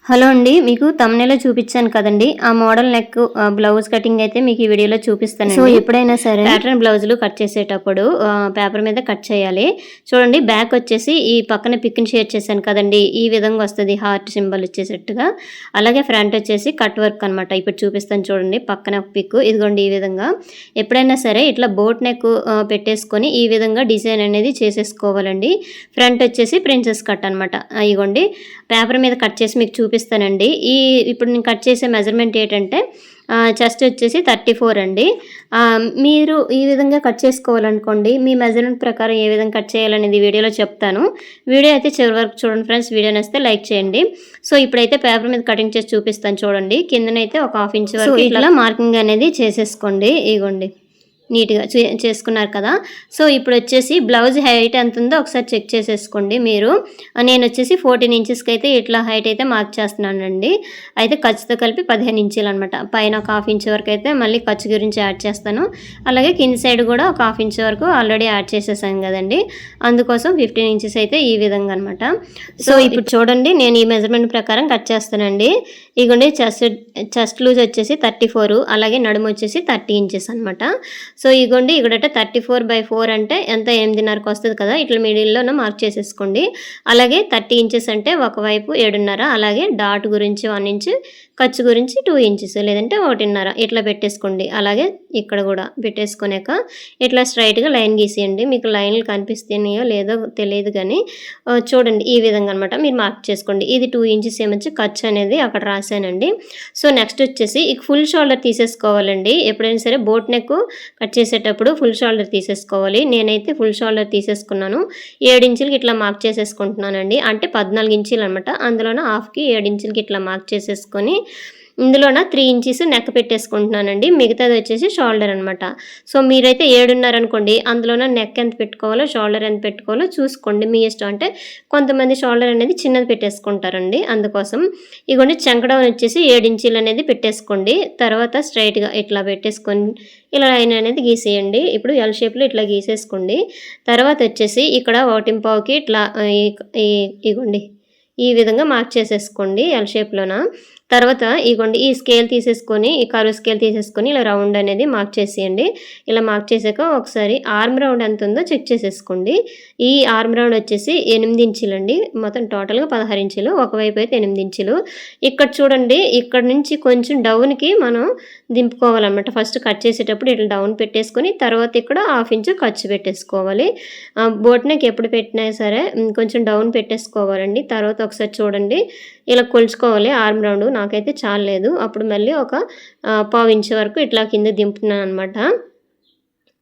Hello అండి. మీకు థంబ్‌నెయిల్‌లో చూపించాను కదండీ! ఆ మోడల్ నెక్ బ్లౌజ్ కటింగ్ అయితే మీకు ఈ వీడియోలో చూపిస్తానండి. సో, ఎప్పుడైనా సరే ప్యాటర్న్ బ్లౌజులు కట్ చేసేటప్పుడు పేపర్ మీద కట్ చేయాలి. చూడండి బ్యాక్ వచ్చేసి ఈ పక్కన పిక్‌ని షేర్ చేశాను కదండీ! ఈ విధంగా వస్తది హార్ట్ సింబల్ వచ్చేసేట్టుగా. అలాగే ఫ్రంట్ వచ్చేసి కట్ వర్క్ అనమాట. ఇప్పుడు చూపిస్తాను చూడండి పక్కన పిక్. ఇదిగోండి ఈ విధంగా. ఎప్పుడైనా సరే ఇట్లా బోట్ నెక్ పెట్టేసుకొని ఈ విధంగా డిజైన్ అనేది చేసేసుకోవాలండి. ఫ్రంట్ వచ్చేసి ప్రిన్సెస్ కట్ అనమాట. ఇగోండి పేపర్ మీద కట్ చేసి మీకు చూపిస్తానండి. ఇప్పుడు నేను కట్ చేసే మెజర్మెంట్ ఏంటంటే చెస్ట్ వచ్చేసి 34 అండి. మీరు ఈ విధంగా కట్ చేసుకోవాలనుకోండి, మీ మెజర్మెంట్ ప్రకారం ఏ విధంగా కట్ చేయాలనేది వీడియోలో చెప్తాను. వీడియో అయితే చివరి వరకు చూడండి ఫ్రెండ్స్. వీడియో నచ్చితే లైక్ చేయండి. సో, ఇప్పుడైతే పేపర్ మీద కటింగ్ చేసి చూపిస్తాను చూడండి. కిందనైతే ఒక హాఫ్ ఇంచ్ వరకు ఇట్లా మార్కింగ్ అనేది చేసేసుకోండి. ఇగోండి నీట్‌గా చేసుకున్నారు కదా! సో, ఇప్పుడొచ్చేసి బ్లౌజ్ హైట్ ఎంతుందో ఒకసారి చెక్ చేసేసుకోండి మీరు. నేనొచ్చేసి 14 ఇంచెస్‌కైతే ఇట్లా హైట్ అయితే మార్క్ చేస్తున్నానండి. అయితే ఖర్చుతో కలిపి 15 ఇంచీలనమాట. పైన ఒక హాఫ్ ఇంచ్ వరకైతే మళ్ళీ ఖర్చు గురించి యాడ్ చేస్తాను. అలాగే కింది సైడ్ కూడా ఒక హాఫ్ ఇంచ్ వరకు ఆల్రెడీ యాడ్ చేసేసాను కదండీ! అందుకోసం 15 ఇంచెస్ అయితే ఈ విధంగా అనమాట. సో, ఇప్పుడు చూడండి నేను ఈ మెజర్మెంట్ ప్రకారం కట్ చేస్తానండి. ఇగోండి చెస్ట్ లూజ్ వచ్చేసి 34, అలాగే నడుము వచ్చేసి 30 ఇంచెస్ అనమాట. సో, ఇగోండి ఇక్కడట 34/4 అంటే ఎంత 8.5కి వస్తుంది కదా! ఇట్లా మిడిల్‌లోన మార్క్ చేసేసుకోండి. అలాగే 30 ఇంచెస్ అంటే ఒకవైపు 7.5, అలాగే డాట్ గురించి 1 ఇంచ్, ఖర్చు గురించి 2 ఇంచెస్ లేదంటే 1.5 ఇట్లా పెట్టేసుకోండి. అలాగే ఇక్కడ కూడా పెట్టేసుకున్నాక ఇట్లా స్ట్రైట్‌గా లైన్ గీసేయండి. మీకు లైన్‌లు కనిపిస్తున్నాయో లేదో తెలియదు కానీ చూడండి ఈ విధంగా అనమాట మీరు మార్క్ చేసుకోండి. ఇది 2 ఇంచెస్ ఏమొచ్చి ఖర్చు అనేది అక్కడ రాశానండి. సో, నెక్స్ట్ వచ్చేసి ఫుల్ షోల్డర్ తీసేసుకోవాలండి. ఎప్పుడైనా సరే బోట్ నెక్ కట్ చేసేటప్పుడు ఫుల్ షోల్డర్ తీసేసుకోవాలి. నేనైతే ఫుల్ షోల్డర్ తీసేసుకున్నాను. 7 ఇంచులకి ఇట్లా మార్క్ చేసేసుకుంటున్నానండి. అంటే 14 ఇంచీలు అనమాట. అందులోన హాఫ్‌కి 7 ఇంచులకి ఇట్లా మార్క్ చేసేసుకొని ఇందులోన 3 ఇంచెస్ నెక్ పెట్టేసుకుంటున్నానండి. మిగతాది వచ్చేసి షోల్డర్ అనమాట. సో, మీరైతే 7.5 అనుకోండి. అందులోన నెక్ ఎంత పెట్టుకోవాలో, షోల్డర్ ఎంత పెట్టుకోవాలో చూసుకోండి. మీ ఇష్టం. అంటే కొంతమంది షోల్డర్ అనేది చిన్నది పెట్టేసుకుంటారండి. అందుకోసం ఇగోండి చంక డౌన్ వచ్చేసి 7 ఇంచీలు అనేది పెట్టేసుకోండి. తర్వాత స్ట్రైట్‌గా ఇట్లా పెట్టేసుకొని ఇలా లైన్ అనేది గీసేయండి. ఇప్పుడు ఎల్ షేప్‌లో ఇట్లా గీసేసుకోండి. తర్వాత వచ్చేసి ఇక్కడ 1.5కి ఇట్లా ఇగోండి ఈ విధంగా మార్క్ చేసేసుకోండి ఎల్ షేప్‌లోన. తర్వాత ఇగోండి ఈ స్కేల్ తీసేసుకొని, ఈ కర్వ్ స్కేల్ తీసేసుకొని ఇలా రౌండ్ అనేది మార్క్ చేసేయండి. ఇలా మార్క్ చేసాక ఒకసారి ఆర్మ్ రౌండ్ ఎంత ఉందో చెక్ చేసేసుకోండి. ఈ ఆర్మ్ రౌండ్ వచ్చేసి 8 ఇంచులండి. మొత్తం టోటల్‌గా 16 ఇంచులు. ఒకవైపు అయితే 8 ఇంచులు. ఇక్కడ చూడండి ఇక్కడ నుంచి కొంచెం డౌన్‌కి మనం దింపుకోవాలన్నమాట. ఫస్ట్ కట్ చేసేటప్పుడు ఇట్లా డౌన్ పెట్టేసుకొని తర్వాత ఇక్కడ హాఫ్ ఇంచ్ ఖర్చు పెట్టేసుకోవాలి. బోట్ నెక్ ఎప్పుడు పెట్టినా సరే కొంచెం డౌన్ పెట్టేసుకోవాలండి. తర్వాత ఒకసారి చూడండి ఇలా కొలుచుకోవాలి ఆర్మ్ రౌండ్. నాకైతే చాలలేదు. అప్పుడు మళ్ళీ ఒక పావు ఇంచ్ వరకు ఇట్లా కిందకి దింపుతున్నాను అనమాట.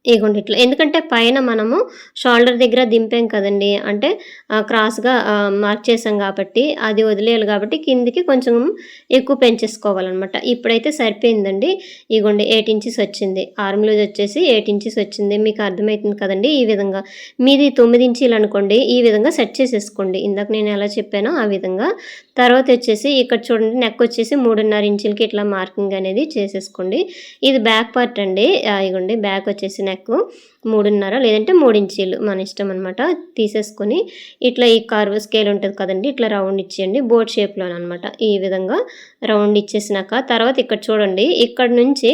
ఇగోండి ఇట్లా. ఎందుకంటే పైన మనము షోల్డర్ దగ్గర దింపాం కదండీ! అంటే క్రాస్‌గా మార్క్ చేసాం కాబట్టి అది వదిలేయాలి కాబట్టి కిందికి కొంచెం ఎక్కువ పెంచేసుకోవాలనమాట. ఇప్పుడైతే సరిపోయిందండి. ఇగోండి 8 ఇంచెస్ వచ్చింది. ఆర్మ్ లూజ్ వచ్చేసి 8 ఇంచెస్ వచ్చింది. మీకు అర్థమవుతుంది కదండీ! ఈ విధంగా. మీది 9 ఇంచీలు అనుకోండి. ఈ విధంగా సెట్ చేసేసుకోండి. ఇందాక నేను ఎలా చెప్పానో ఆ విధంగా. తర్వాత వచ్చేసి ఇక్కడ చూడండి నెక్ వచ్చేసి 3.5 ఇంచులకి ఇట్లా మార్కింగ్ అనేది చేసేసుకోండి. ఇది బ్యాక్ పార్ట్ అండి. ఇగోండి బ్యాక్ వచ్చేసి నెక్ 3.5 లేదంటే 3 ఇంచీలు మన ఇష్టం అనమాట. తీసేసుకొని ఇట్లా ఈ కర్వ్ స్కేల్ ఉంటుంది కదండీ! ఇట్లా రౌండ్ ఇచ్చేయండి. బోట్ షేప్‌లోననమాట. ఈ విధంగా రౌండ్ ఇచ్చేసినాక తర్వాత ఇక్కడ చూడండి ఇక్కడ నుంచి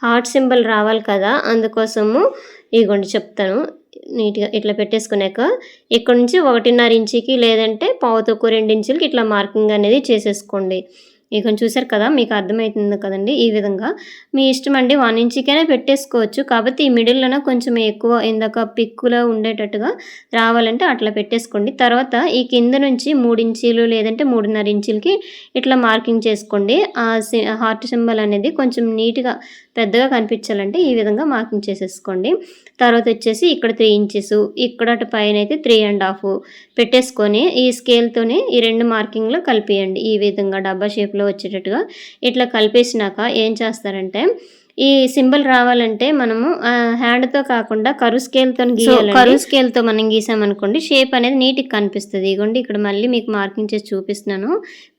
హార్ట్ సింబల్ రావాలి కదా! అందుకోసము ఇగోండి చెప్తాను. నీట్‌గా ఇట్లా పెట్టేసుకున్నాక ఇక్కడ నుంచి 1.5 ఇంచుకి లేదంటే పావు తక్కువ 2 ఇంచులకి ఇట్లా మార్కింగ్ అనేది చేసేసుకోండి. ఇక చూసారు కదా! మీకు అర్థమవుతుంది కదండీ! ఈ విధంగా. మీ ఇష్టం అండి 1 ఇంచుకైనా పెట్టేసుకోవచ్చు. కాకపోతే ఈ మిడిల్‌లోన కొంచెం ఎక్కువ ఇందాక పిక్‌లో ఉండేటట్టుగా రావాలంటే అట్లా పెట్టేసుకోండి. తర్వాత ఈ కింద నుంచి 3 ఇంచీలు లేదంటే 3.5 ఇంచులకి ఇట్లా మార్కింగ్ చేసుకోండి. హార్ట్ సింబల్ అనేది కొంచెం నీట్‌గా పెద్దగా కనిపించాలంటే ఈ విధంగా మార్కింగ్ చేసేసుకోండి. తర్వాత వచ్చేసి ఇక్కడ 3 ఇంచెస్, ఇక్కడ అటు పైనైతే 3.5 పెట్టేసుకొని ఈ స్కేల్‌తోని ఈ 2 మార్కింగ్‌లో కలిపేయండి. ఈ విధంగా డబ్బా షేప్‌లో వచ్చేటట్టుగా ఇట్లా కలిపేసినాక ఏం చేస్తారంటే ఈ సింబల్ రావాలంటే మనము హ్యాండ్తో కాకుండా కరువు స్కేల్తో గీయాలి. కరువు స్కేల్తో మనం గీసామనుకోండి షేప్ అనేది నీట్గా కనిపిస్తుంది. ఇగోండి ఇక్కడ మళ్ళీ మీకు మార్కింగ్ చేసి చూపిస్తున్నాను,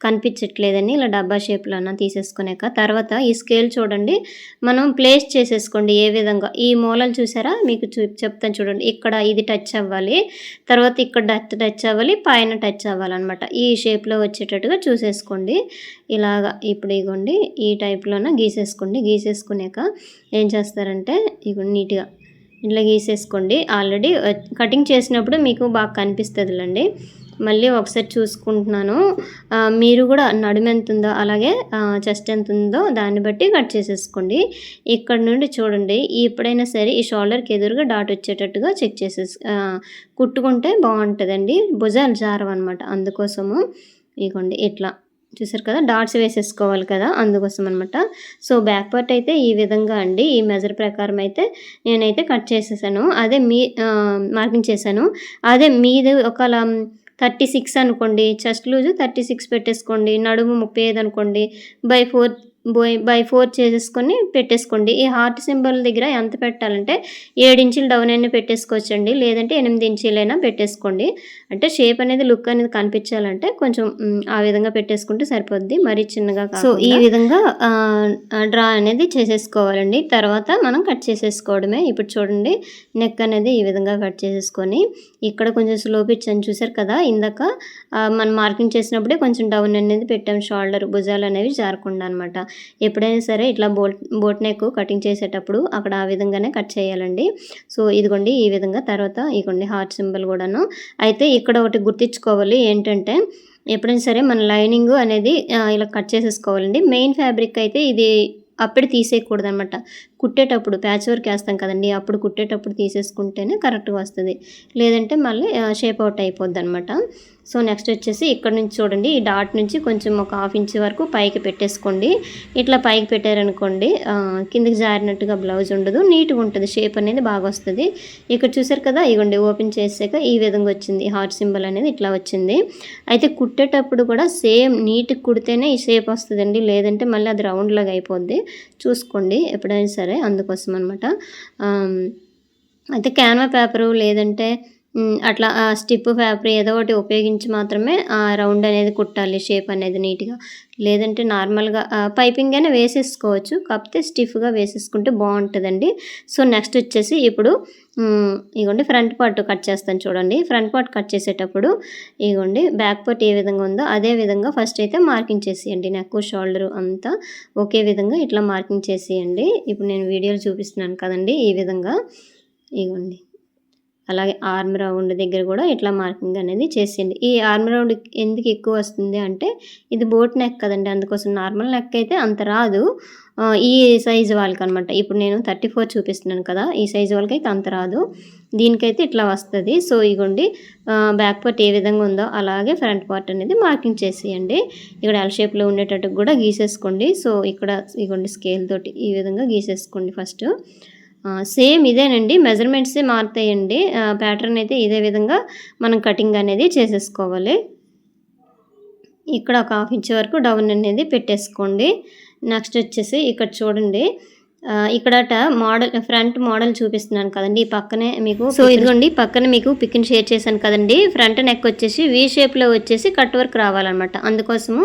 కనిపించట్లేదని ఇలా డబ్బా షేప్లో అన్న తీసేసుకునేక తర్వాత ఈ స్కేల్ చూడండి మనం ప్లేస్ చేసేసుకోండి. ఏ విధంగా ఈ మూలలు చూసారా మీకు చెప్తాను చూడండి. ఇక్కడ ఇది టచ్ అవ్వాలి, తర్వాత ఇక్కడ టచ్ అవ్వాలి, పైన టచ్ అవ్వాలన్నమాట. ఈ షేప్లో వచ్చేటట్టుగా చూసేసుకోండి. ఇలాగా ఇప్పుడు ఇగోండి ఈ టైప్లోన గీసేసుకోండి. గీసేసుకునేక ఏం చేస్తారంటే ఇగో నీట్గా ఇట్లా గీసేసుకోండి. ఆల్రెడీ కటింగ్ చేసినప్పుడు మీకు బాగా కనిపిస్తుందిలేండి. మళ్ళీ ఒకసారి చూసుకుంటున్నాను. మీరు కూడా నడుము ఎంత ఉందో అలాగే చెస్ట్ ఎంత ఉందో దాన్ని బట్టి కట్ చేసేసుకోండి. ఇక్కడ నుండి చూడండి ఎప్పుడైనా సరే ఈ షోల్డర్కి ఎదురుగా డాట్ వచ్చేటట్టుగా చెక్ కుట్టుకుంటే బాగుంటుందండి. భుజాలు జారవన్నమాట. అందుకోసము ఇగోండి ఇట్లా చూసారు కదా డాట్స్ వేసేసుకోవాలి కదా, అందుకోసం అనమాట. సో బ్యాక్ పార్ట్ అయితే ఈ విధంగా అండి. ఈ మెజర్ ప్రకారం అయితే నేనైతే కట్ చేసేసాను. అదే మార్కింగ్ చేశాను. అదే మీది ఒకలా 36 అనుకోండి, చెస్ట్ లూజు 36 పెట్టేసుకోండి, నడుము 35 అనుకోండి, బై 4 చేసేసుకొని పెట్టేసుకోండి. ఈ హార్ట్ సింబల్ దగ్గర ఎంత పెట్టాలంటే 7 ఇంచులు డౌన్ అయినా పెట్టేసుకోవచ్చండి, లేదంటే 8 ఇంచులైనా పెట్టేసుకోండి. అంటే షేప్ అనేది లుక్ అనేది కనిపించాలంటే కొంచెం ఆ విధంగా పెట్టేసుకుంటే సరిపోద్ది, మరీ చిన్నగా కాదు. సో ఈ విధంగా డ్రా అనేది చేసేసుకోవాలండి. తర్వాత మనం కట్ చేసేసుకోవడమే. ఇప్పుడు చూడండి నెక్ అనేది ఈ విధంగా కట్ చేసేసుకొని ఇక్కడ కొంచెం స్లోప్ ఇచ్చాను చూసారు కదా. ఇందాక మనం మార్కింగ్ చేసినప్పుడే కొంచెం డౌన్ అనేది పెట్టాం, షోల్డర్ భుజాలు అనేవి జారకుండా అనమాట. ఎప్పుడైనా సరే ఇట్లా బోట్ నెక్ కటింగ్ చేసేటప్పుడు అక్కడ ఆ విధంగానే కట్ చేయాలండి. సో ఇదిగోండి ఈ విధంగా. తర్వాత ఇదిగోండి హార్ట్ సింబల్ కూడాను. అయితే ఇక్కడ ఒకటి గుర్తించుకోవాలి ఏంటంటే ఎప్పుడైనా సరే మన లైనింగ్ అనేది ఇలా కట్ చేసేసుకోవాలండి. మెయిన్ ఫ్యాబ్రిక్ అయితే ఇది అప్పుడు తీసేయకూడదు అనమాట. కుట్టేటప్పుడు ప్యాచ్ వర్క్ వేస్తాం కదండి, అప్పుడు కుట్టేటప్పుడు తీసేసుకుంటేనే కరెక్ట్గా వస్తుంది, లేదంటే మళ్ళీ షేప్ అవుట్ అయిపోద్ది అనమాట. సో నెక్స్ట్ వచ్చేసి ఇక్కడ నుంచి చూడండి ఈ డాట్ నుంచి కొంచెం ఒక 1/2 ఇంచ్ వరకు పైకి పెట్టేసుకోండి. ఇట్లా పైకి పెట్టారనుకోండి కిందకి జారినట్టుగా బ్లౌజ్ ఉండదు, నీట్గా ఉంటుంది, షేప్ అనేది బాగా వస్తుంది. ఇక్కడ చూసారు కదా ఇగోండి ఓపెన్ చేసాక ఈ విధంగా వచ్చింది, హార్ట్ సింబల్ అనేది ఇట్లా వచ్చింది. అయితే కుట్టేటప్పుడు కూడా సేమ్ నీట్గా కుడితేనే ఈ షేప్ వస్తుందండి, లేదంటే మళ్ళీ అది రౌండ్ లాగా అయిపోద్ది. చూసుకోండి ఎప్పుడైనా సరే, అందుకోసం అనమాట. అయితే క్యాన్వా పేపరు లేదంటే అట్లా స్టిప్ పేపర్ ఏదో ఒకటి ఉపయోగించి మాత్రమే రౌండ్ అనేది కుట్టాలి, షేప్ అనేది నీట్గా. లేదంటే నార్మల్గా పైపింగ్ అయినా వేసేసుకోవచ్చు, కాకపోతే స్టిఫ్గా వేసేసుకుంటే బాగుంటుందండి. సో నెక్స్ట్ వచ్చేసి ఇప్పుడు ఇగోండి ఫ్రంట్ పార్ట్ కట్ చేస్తాను చూడండి. ఫ్రంట్ పార్ట్ కట్ చేసేటప్పుడు ఇగోండి బ్యాక్ పార్ట్ ఏ విధంగా ఉందో అదే విధంగా ఫస్ట్ అయితే మార్కింగ్ చేసేయండి. నెక్ షోల్డర్ అంతా ఒకే విధంగా ఇట్లా మార్కింగ్ చేసేయండి. ఇప్పుడు నేను వీడియోలో చూపిస్తున్నాను కదండి ఈ విధంగా. ఇగోండి అలాగే ఆర్మ్ రౌండ్ దగ్గర కూడా ఇట్లా మార్కింగ్ అనేది చేసేయండి. ఈ ఆర్మ్ రౌండ్ ఎందుకు ఎక్కువ వస్తుంది అంటే ఇది బోట్ నెక్ కదండి, అందుకోసం. నార్మల్ నెక్ అయితే అంత రాదు ఈ సైజు వాళ్ళకి అనమాట. ఇప్పుడు నేను 34 చూపిస్తున్నాను కదా, ఈ సైజు వాళ్ళకి అయితే అంత రాదు, దీనికైతే ఇట్లా వస్తుంది. సో ఇగోండి బ్యాక్ పార్ట్ ఏ విధంగా ఉందో అలాగే ఫ్రంట్ పార్ట్ అనేది మార్కింగ్ చేసేయండి. ఇక్కడ ఎల్ షేప్లో ఉండేటట్టు కూడా గీసేసుకోండి. సో ఇక్కడ ఇగోండి స్కేల్ తోటి ఈ విధంగా గీసేసుకోండి ఫస్ట్. సేమ్ ఇదేనండి, మెజర్మెంట్సే మారుతాయండి, ప్యాటర్న్ అయితే ఇదే విధంగా మనం కటింగ్ అనేది చేసేసుకోవాలి. ఇక్కడ ఒక 1/2 ఇంచ్ వరకు డౌన్ అనేది పెట్టేసుకోండి. నెక్స్ట్ వచ్చేసి ఇక్కడ చూడండి ఇక్కడట మోడల్ ఫ్రంట్ మోడల్ చూపిస్తున్నాను కదండి, ఈ పక్కనే మీకు. సో ఇదిగోండి పక్కన మీకు పిక్ని షేర్ చేశాను కదండి. ఫ్రంట్ నెక్ వచ్చేసి వీ షేప్లో వచ్చేసి కట్ వర్క్ రావాలన్నమాట. అందుకోసము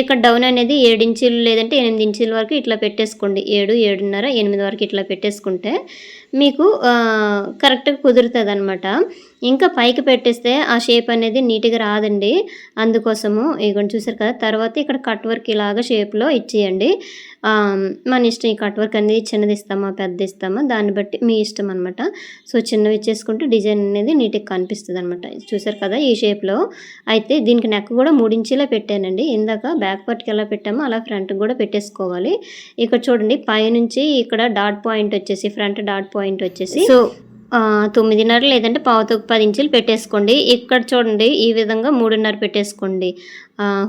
ఇక్కడ డౌన్ అనేది 7 ఇంచులు లేదంటే 8 ఇంచుల వరకు ఇట్లా పెట్టేసుకోండి. 7, 7.5, 8 వరకు ఇట్లా పెట్టేసుకుంటే మీకు కరెక్ట్గా కుదురుతుంది అనమాట. ఇంకా పైకి పెట్టేస్తే ఆ షేప్ అనేది నీట్గా రాదండి, అందుకోసము ఇగోండి చూసారు కదా. తర్వాత ఇక్కడ కట్ వర్క్ ఇలాగా షేప్లో ఇచ్చేయండి. మన ఇష్టం, ఈ కట్ వర్క్ అనేది చిన్నది ఇస్తామా పెద్ద ఇస్తామా దాన్ని బట్టి మీ ఇష్టం అనమాట. సో చిన్నవి ఇచ్చేసుకుంటే డిజైన్ అనేది నీట్గా కనిపిస్తుంది అనమాట. చూసారు కదా ఈ షేప్లో. అయితే దీనికి నెక్ కూడా 3 ఇంచులే పెట్టానండి. ఇందాక బ్యాక్ పార్ట్కి ఎలా పెట్టామో అలా ఫ్రంట్కి కూడా పెట్టేసుకోవాలి. ఇక్కడ చూడండి పైనుంచి ఇక్కడ డాట్ పాయింట్ వచ్చేసి ఫ్రంట్ డాట్ పాయింట్ వచ్చేసి సో 9.5 లేదంటే 10 ఇంచులు పెట్టేసుకోండి. ఇక్కడ చూడండి ఈ విధంగా 3.5 పెట్టేసుకోండి.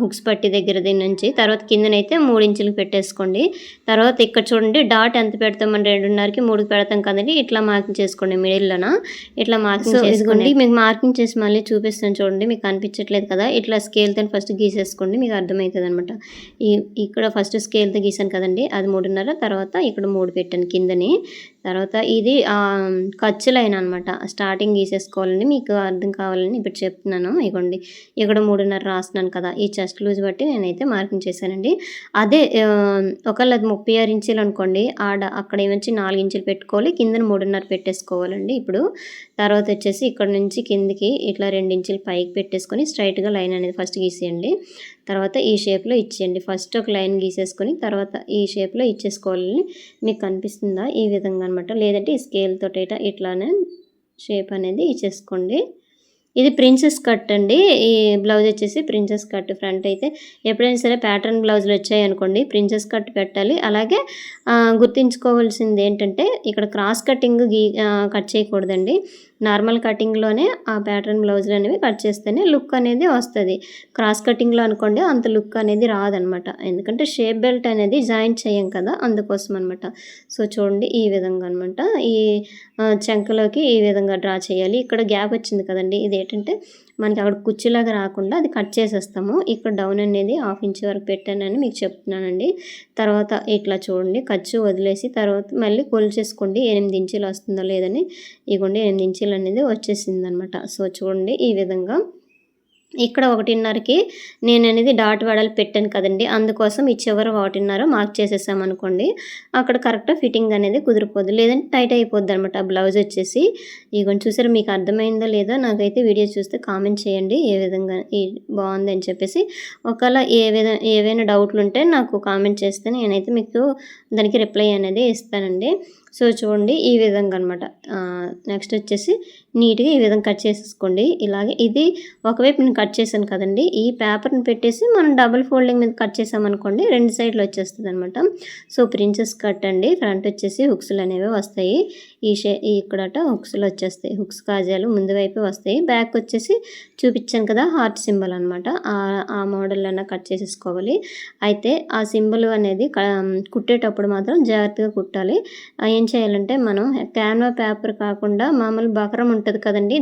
హుక్స్ పట్టి దగ్గర దీని నుంచి. తర్వాత కిందనైతే 3 ఇంచులు పెట్టేసుకోండి. తర్వాత ఇక్కడ చూడండి డాట్ ఎంత పెడతామని 2.5కి 3కి పెడతాం కదండి. ఇట్లా మార్కింగ్ చేసుకోండి మిడిల్లోన. ఇట్లా మార్కింగ్ చేసుకోండి. మీకు మార్కింగ్ చేసి మళ్ళీ చూపిస్తాను చూడండి. మీకు కనిపించట్లేదు కదా, ఇట్లా స్కేల్తో ఫస్ట్ గీసేసుకోండి, మీకు అర్థమవుతుంది అనమాట. ఇక్కడ ఫస్ట్ స్కేల్తో గీసాను కదండి, అది 3.5. తర్వాత ఇక్కడ 3 పెట్టాను కిందని. తర్వాత ఇది ఖర్చు లైన్ అనమాట. స్టార్టింగ్ గీసేసుకోవాలండి, మీకు అర్థం కావాలని ఇప్పుడు చెప్తున్నాను. ఇగోండి ఇక్కడ 3.5 రాస్తున్నాను కదా, ఈ చెస్ట్ లూజ్ బట్టి నేనైతే మార్కింగ్ చేశానండి. అదే ఒకవేళ అది 36 ఇంచులు అనుకోండి, అక్కడ ఏమొచ్చి 4 ఇంచులు పెట్టుకోవాలి, కింద 3.5 పెట్టేసుకోవాలండి. ఇప్పుడు తర్వాత వచ్చేసి ఇక్కడ నుంచి కిందికి ఇట్లా 2 ఇంచులు పైకి పెట్టేసుకొని స్ట్రైట్గా లైన్ అనేది ఫస్ట్ గీసేయండి. తర్వాత ఈ షేప్లో ఇచ్చేయండి. ఫస్ట్ ఒక లైన్ గీసేసుకొని తర్వాత ఈ షేప్లో ఇచ్చేసుకోవాలని. మీకు కనిపిస్తుందా ఈ విధంగా అనమాట. లేదంటే ఈ స్కేల్ తోటి ఇట్లానే షేప్ అనేది ఇచ్చేసుకోండి. ఇది ప్రిన్సెస్ కట్ అండి. ఈ బ్లౌజ్ వచ్చేసి ప్రిన్సెస్ కట్. ఫ్రంట్ అయితే ఎప్పుడైనా సరే ప్యాటర్న్ బ్లౌజులు వచ్చాయనుకోండి ప్రిన్సెస్ కట్ పెట్టాలి. అలాగే గుర్తుంచుకోవాల్సింది ఏంటంటే ఇక్కడ క్రాస్ కటింగ్ కట్ చేయకూడదండి. నార్మల్ కటింగ్లోనే ఆ ప్యాటర్న్ బ్లౌజులు అనేవి కట్ చేస్తేనే లుక్ అనేది వస్తుంది. క్రాస్ కటింగ్లో అనుకోండి అంత లుక్ అనేది రాదనమాట. ఎందుకంటే షేప్ బెల్ట్ అనేది జాయింట్ చేయం కదా, అందుకోసం అనమాట. సో చూడండి ఈ విధంగా అనమాట. ఈ చంకలోకి ఈ విధంగా డ్రా చేయాలి. ఇక్కడ గ్యాప్ వచ్చింది కదండి, ఇది ఏంటంటే మనకి అక్కడ కుర్చీలాగా రాకుండా అది కట్ చేసేస్తాము. ఇక్కడ డౌన్ అనేది 1/2 ఇంచ్ వరకు పెట్టానని మీకు చెప్తున్నానండి. తర్వాత ఇట్లా చూడండి ఖర్చు వదిలేసి తర్వాత మళ్ళీ కొలిచేసుకోండి 8 ఇంచులు వస్తుందో లేదని. ఇగోండి 8 ఇంచులు అనేది వచ్చేసింది అనమాట. సో చూడండి ఈ విధంగా. ఇక్కడ 1.5కి నేను అనేది డాట్ వెడల్పు పెట్టాను కదండి, అందుకోసం ఈ చివరి 1.5 మార్క్ చేసేసామనుకోండి అక్కడ కరెక్ట్గా ఫిట్టింగ్ అనేది కుదిరిపోద్ది, లేదంటే టైట్ అయిపోద్ది అనమాట బ్లౌజ్ వచ్చేసి. ఇగోండి చూసారు, మీకు అర్థమైందో లేదో నాకైతే వీడియో చూస్తే కామెంట్ చేయండి ఏ విధంగా బాగుంది అని చెప్పేసి. ఒకవేళ ఏవైనా డౌట్లు ఉంటే నాకు కామెంట్ చేస్తే నేనైతే మీకు దానికి రిప్లై అనేది ఇస్తానండి. సో చూడండి ఈ విధంగా అనమాట. నెక్స్ట్ వచ్చేసి నీట్గా ఈ విధంగా కట్ చేసేసుకోండి. ఇలాగే ఇది ఒకవైపు నేను కట్ చేశాను కదండి, ఈ పేపర్ని పెట్టేసి మనం డబుల్ ఫోల్డింగ్ మీద కట్ చేసామనుకోండి 2 సైడ్లు వచ్చేస్తుంది అనమాట. సో ప్రిన్సెస్ కట్ అండి. ఫ్రంట్ వచ్చేసి హుక్స్లు అనేవి వస్తాయి. ఇక్కడట హుక్స్లు వచ్చేస్తాయి, హుక్స్ కాజాలు ముందు వైపు వస్తాయి. బ్యాక్ వచ్చేసి చూపించాను కదా హార్ట్ సింబల్ అనమాట. ఆ మోడల్లో కట్ చేసేసుకోవాలి. అయితే ఆ సింబల్ అనేది కుట్టేటప్పుడు మాత్రం జాగ్రత్తగా కుట్టాలి. ఏం చేయాలంటే మనం క్యాన్వా పేపర్ కాకుండా మామూలు బకరం ఉంటుంది కదండి,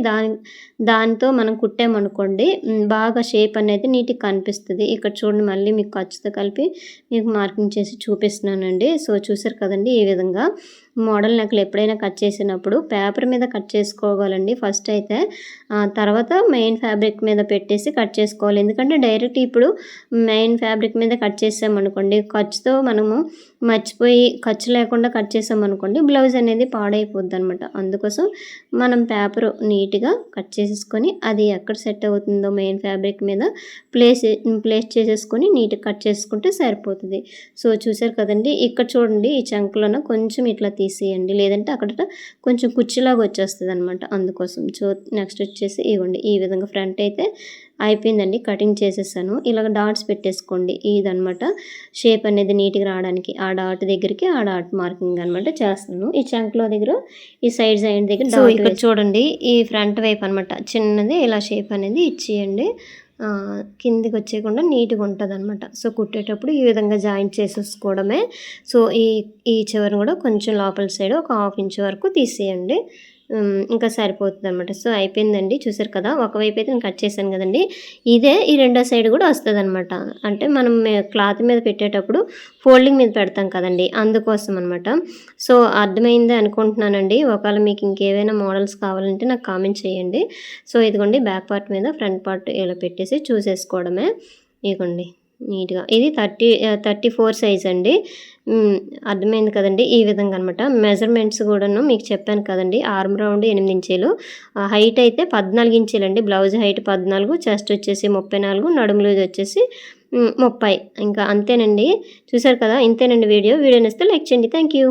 దానితో మనం కుట్టామనుకోండి బాగా షేప్ అనేది నీట్గా కనిపిస్తుంది. ఇక్కడ చూడండి మళ్ళీ మీకు ఖర్చుతో కలిపి మీకు మార్కింగ్ చేసి చూపిస్తున్నానండి. సో చూసారు కదండి ఈ విధంగా. మోడల్ నెక్లు ఎప్పుడైనా కట్ చేసినప్పుడు పేపర్ మీద కట్ చేసుకోవాలండి ఫస్ట్ అయితే. తర్వాత మెయిన్ ఫ్యాబ్రిక్ మీద పెట్టేసి కట్ చేసుకోవాలి. ఎందుకంటే డైరెక్ట్ ఇప్పుడు మెయిన్ ఫ్యాబ్రిక్ మీద కట్ చేసామనుకోండి ఖర్చుతో మనము మర్చిపోయి ఖర్చు లేకుండా కట్ చేసామనుకోండి బ్లౌజ్ అనేది పాడైపోద్ది అనమాట. అందుకోసం మనం పేపర్ నీట్గా కట్ చేసేసుకొని అది ఎక్కడ సెట్ అవుతుందో మెయిన్ ఫ్యాబ్రిక్ మీద ప్లేస్ చేసేసుకొని నీట్గా కట్ చేసుకుంటే సరిపోతుంది. సో చూసారు కదండి, ఇక్కడ చూడండి ఈ చంకలోన కొంచెం ఇట్లా తీసేయండి, లేదంటే అక్కడ కొంచెం కుర్చీలాగా వచ్చేస్తుంది అనమాట. అందుకోసం సో నెక్స్ట్ వచ్చేసి ఇవ్వండి ఈ విధంగా ఫ్రంట్ అయితే అయిపోయిందండి, కటింగ్ చేసేసాను. ఇలాగ డాట్స్ పెట్టేసుకోండి. ఇదనమాట షేప్ అనేది నీట్గా రావడానికి ఆ డాట్ దగ్గరికి ఆ డాట్ మార్కింగ్ అనమాట చేస్తాను. ఈ చంక్లో దగ్గర ఈ సైడ్ దగ్గర సో ఇక్కడ చూడండి ఈ ఫ్రంట్ వైపు అనమాట చిన్నది ఇలా షేప్ అనేది ఇచ్చేయండి. కిందికి వచ్చేయకుండా నీట్గా ఉంటుంది అనమాట. సో కుట్టేటప్పుడు ఈ విధంగా జాయింట్ చేసేసుకోవడమే. సో ఈ చివరిని కూడా కొంచెం లోపల సైడ్ ఒక 1/2 ఇంచ్ వరకు తీసేయండి, ఇంకా సరిపోతుంది అనమాట. సో అయిపోయిందండి. చూసారు కదా, ఒకవైపు అయితే నేను కట్ చేశాను కదండి, ఇదే ఈ రెండో సైడ్ కూడా వస్తుంది అనమాట. అంటే మనం క్లాత్ మీద పెట్టేటప్పుడు ఫోల్డింగ్ మీద పెడతాం కదండి, అందుకోసం అనమాట. సో అర్థమైంది అనుకుంటున్నానండి. ఒకవేళ మీకు ఇంకేమైనా మోడల్స్ కావాలంటే నాకు కామెంట్ చేయండి. సో ఇదిగోండి బ్యాక్ పార్ట్ మీద ఫ్రంట్ పార్ట్ ఇలా పెట్టేసి చూసేసుకోవడమే. ఇదిగోండి నీట్గా ఇది 34 సైజ్ అండి. అర్థమైంది కదండి, ఈ విధంగా అనమాట. మెజర్మెంట్స్ కూడాను మీకు చెప్పాను కదండి. ఆర్మ్ రౌండ్ 8 ఇంచీలు, హైట్ అయితే 14 ఇంచీలు అండి. బ్లౌజ్ హైట్ 14, చెస్ట్ వచ్చేసి 34, నడుము లూజ్ వచ్చేసి 30. ఇంకా అంతేనండి. చూసారు కదా, ఇంతేనండి వీడియో నచ్చితే లైక్ చేయండి. Thank you.